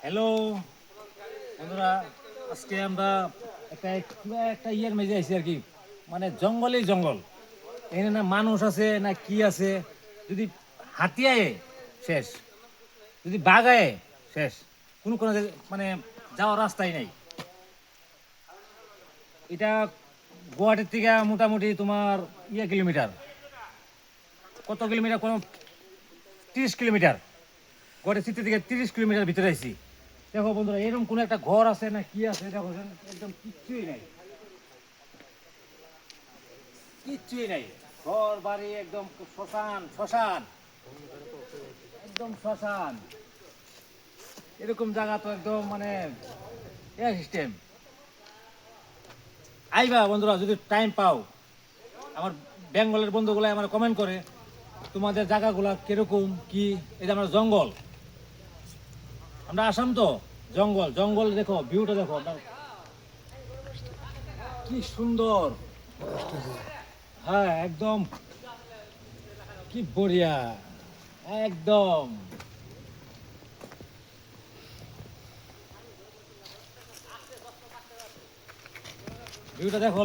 Hello বন্ধুরা, আজকে আমরা একটা একটা ইয়ের মেঝে আছি আর কি। মানে জঙ্গলেই জঙ্গল, এখানে না মানুষ আছে না কি আছে। যদি হাতি আয়ে শেষ, যদি বাঘ আয়ে শেষ, কোনো কোনো মানে যাওয়ার রাস্তাই নাই। এটা গুয়াহাটির থেকে মোটামুটি তোমার কিলোমিটার, কত কিলোমিটার, কোনো 30 কিলোমিটার। গুয়াহাটি সিটি থেকে 30 কিলোমিটার ভিতরে আইছি। দেখো বন্ধুরা, এরকম কোনো একটা ঘর আছে না কি আছে, দেখো একদম কিচ্ছুই নাই, কিচ্ছুই নাই। ঘর বাড়ি একদম শ্মশান শ্মশান, একদম শ্মশান। এরকম জায়গা তো একদম মানে সিস্টেম। আইবা বন্ধুরা, যদি টাইম পাও। আমার বেঙ্গলের বন্ধুগুলো আমার কমেন্ট করে তোমাদের জায়গাগুলা কিরকম কি। এই যে আমরা জঙ্গল, আমরা আসাম তো, জঙ্গল জঙ্গল দেখো, ভিউটা দেখো কি সুন্দর। হ্যাঁ একদম, কি বঢ়িয়া, একদম ভিউটা দেখো।